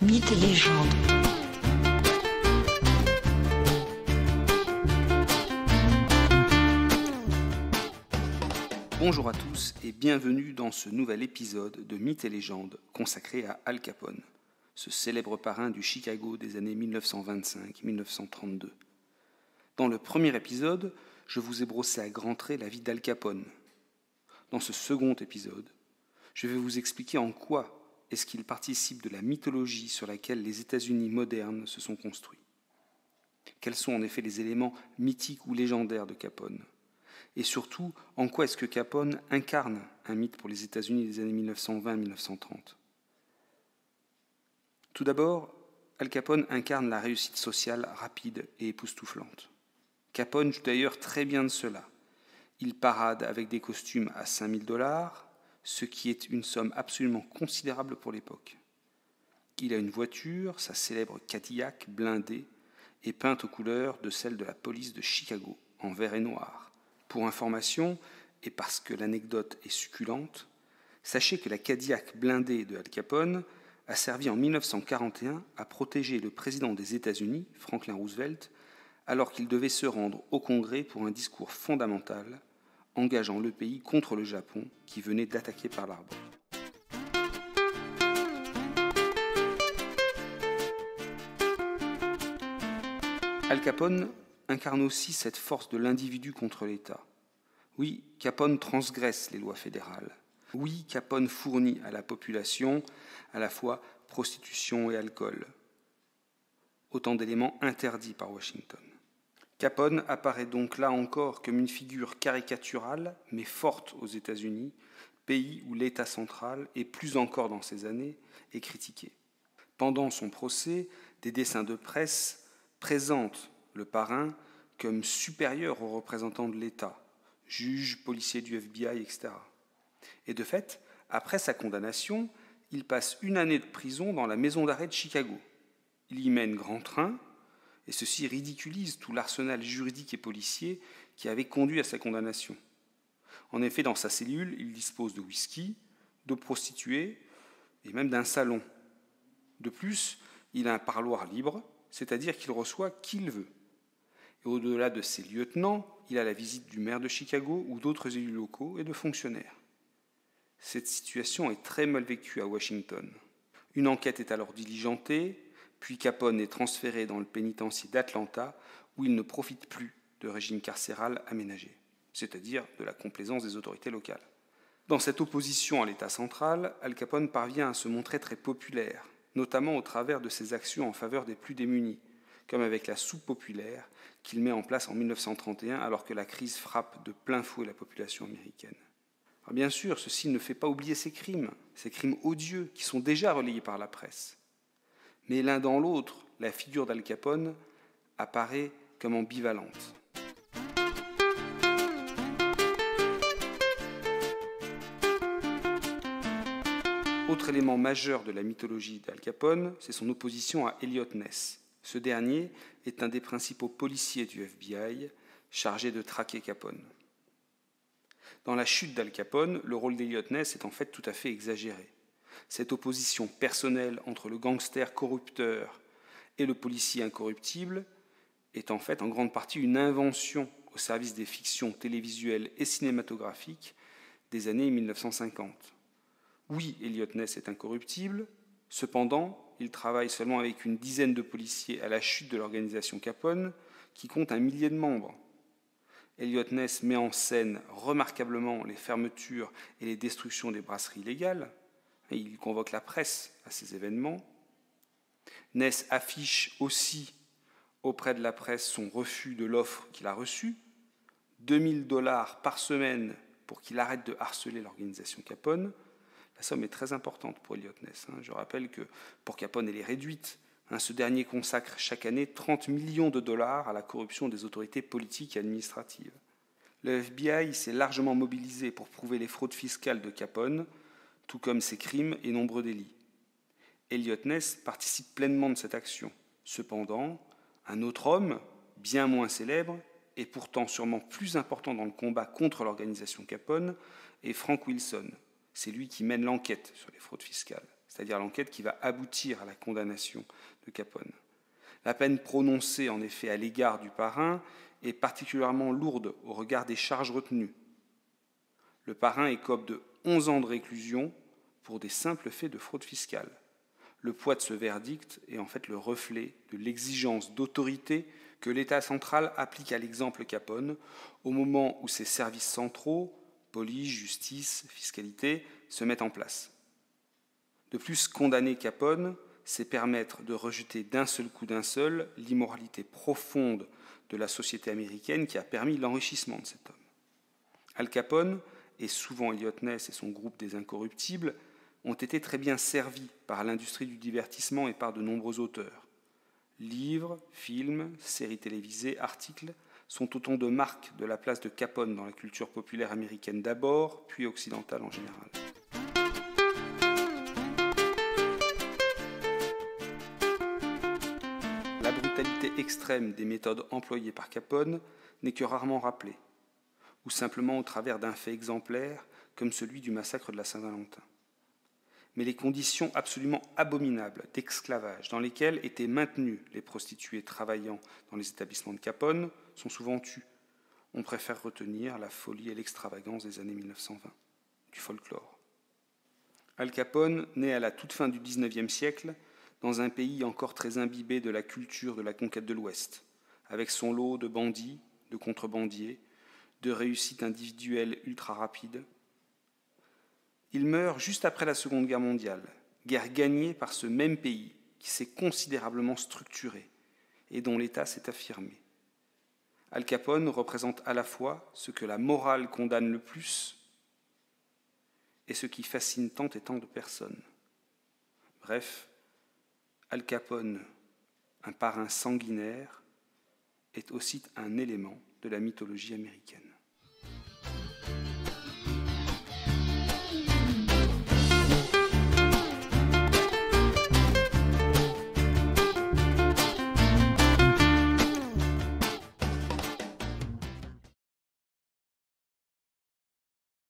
Mythes et légendes. Bonjour à tous et bienvenue dans ce nouvel épisode de Mythes et légendes consacré à Al Capone, ce célèbre parrain du Chicago des années 1925-1932. Dans le premier épisode, je vous ai brossé à grands traits la vie d'Al Capone. Dans ce second épisode, je vais vous expliquer en quoi est-ce qu'il participe de la mythologie sur laquelle les États-Unis modernes se sont construits. Quels sont en effet les éléments mythiques ou légendaires de Capone ? Et surtout, en quoi est-ce que Capone incarne un mythe pour les États-Unis des années 1920-1930 ? Tout d'abord, Al Capone incarne la réussite sociale rapide et époustouflante. Capone joue d'ailleurs très bien de cela. Il parade avec des costumes à $5 000, ce qui est une somme absolument considérable pour l'époque. Il a une voiture, sa célèbre Cadillac blindée, et peinte aux couleurs de celle de la police de Chicago, en vert et noir. Pour information, et parce que l'anecdote est succulente, sachez que la Cadillac blindée de Al Capone a servi en 1941 à protéger le président des États-Unis, Franklin Roosevelt, alors qu'il devait se rendre au Congrès pour un discours fondamental, engageant le pays contre le Japon qui venait d'attaquer Pearl Harbor. Al Capone incarne aussi cette force de l'individu contre l'État. Oui, Capone transgresse les lois fédérales. Oui, Capone fournit à la population à la fois prostitution et alcool. Autant d'éléments interdits par Washington. Capone apparaît donc là encore comme une figure caricaturale, mais forte aux États-Unis, pays où l'État central, et plus encore dans ces années, est critiqué. Pendant son procès, des dessins de presse présentent le parrain comme supérieur aux représentants de l'État, juges, policiers du FBI, etc. Et de fait, après sa condamnation, il passe une année de prison dans la maison d'arrêt de Chicago. Il y mène grand train, et ceci ridiculise tout l'arsenal juridique et policier qui avait conduit à sa condamnation. En effet, dans sa cellule, il dispose de whisky, de prostituées et même d'un salon. De plus, il a un parloir libre, c'est-à-dire qu'il reçoit qui il veut. Et au-delà de ses lieutenants, il a la visite du maire de Chicago ou d'autres élus locaux et de fonctionnaires. Cette situation est très mal vécue à Washington. Une enquête est alors diligentée, puis Capone est transféré dans le pénitencier d'Atlanta où il ne profite plus de régime carcéral aménagé, c'est-à-dire de la complaisance des autorités locales. Dans cette opposition à l'État central, Al Capone parvient à se montrer très populaire, notamment au travers de ses actions en faveur des plus démunis, comme avec la soupe populaire qu'il met en place en 1931 alors que la crise frappe de plein fouet la population américaine. Alors bien sûr, ceci ne fait pas oublier ces crimes odieux qui sont déjà relayés par la presse. Mais l'un dans l'autre, la figure d'Al Capone apparaît comme ambivalente. Autre élément majeur de la mythologie d'Al Capone, c'est son opposition à Eliot Ness. Ce dernier est un des principaux policiers du FBI chargé de traquer Capone. Dans la chute d'Al Capone, le rôle d'Eliot Ness est en fait tout à fait exagéré. Cette opposition personnelle entre le gangster corrupteur et le policier incorruptible est en fait en grande partie une invention au service des fictions télévisuelles et cinématographiques des années 1950. Oui, Eliot Ness est incorruptible, cependant, il travaille seulement avec une dizaine de policiers à la chute de l'organisation Capone, qui compte 1 millier de membres. Eliot Ness met en scène remarquablement les fermetures et les destructions des brasseries illégales. Et il convoque la presse à ces événements. Ness affiche aussi auprès de la presse son refus de l'offre qu'il a reçue, $2 000 par semaine pour qu'il arrête de harceler l'organisation Capone. La somme est très importante pour Eliot Ness. Je rappelle que pour Capone, elle est réduite. Ce dernier consacre chaque année $30 millions à la corruption des autorités politiques et administratives. Le FBI s'est largement mobilisé pour prouver les fraudes fiscales de Capone, tout comme ses crimes et nombreux délits. Eliot Ness participe pleinement de cette action. Cependant, un autre homme, bien moins célèbre, et pourtant sûrement plus important dans le combat contre l'organisation Capone, est Frank Wilson. C'est lui qui mène l'enquête sur les fraudes fiscales. c'est-à-dire l'enquête qui va aboutir à la condamnation de Capone. La peine prononcée en effet à l'égard du parrain est particulièrement lourde au regard des charges retenues. Le parrain écope de 11 ans de réclusion pour des simples faits de fraude fiscale. Le poids de ce verdict est en fait le reflet de l'exigence d'autorité que l'État central applique à l'exemple Capone au moment où ses services centraux, police, justice, fiscalité, se mettent en place. De plus, condamner Capone, c'est permettre de rejeter d'un seul coup l'immoralité profonde de la société américaine qui a permis l'enrichissement de cet homme. Al Capone, et souvent Eliot Ness et son groupe des Incorruptibles, ont été très bien servis par l'industrie du divertissement et par de nombreux auteurs. Livres, films, séries télévisées, articles sont autant de marques de la place de Capone dans la culture populaire américaine d'abord, puis occidentale en général. La brutalité extrême des méthodes employées par Capone n'est que rarement rappelée, ou simplement au travers d'un fait exemplaire comme celui du massacre de la Saint-Valentin. Mais les conditions absolument abominables d'esclavage dans lesquelles étaient maintenues les prostituées travaillant dans les établissements de Capone sont souvent tues. On préfère retenir la folie et l'extravagance des années 1920, du folklore. Al Capone naît à la toute fin du XIXe siècle dans un pays encore très imbibé de la culture de la conquête de l'Ouest, avec son lot de bandits, de contrebandiers, de réussites individuelles ultra rapides. Il meurt juste après la Seconde Guerre mondiale, guerre gagnée par ce même pays qui s'est considérablement structuré et dont l'État s'est affirmé. Al Capone représente à la fois ce que la morale condamne le plus et ce qui fascine tant et tant de personnes. Bref, Al Capone, un parrain sanguinaire, est aussi un élément de la mythologie américaine.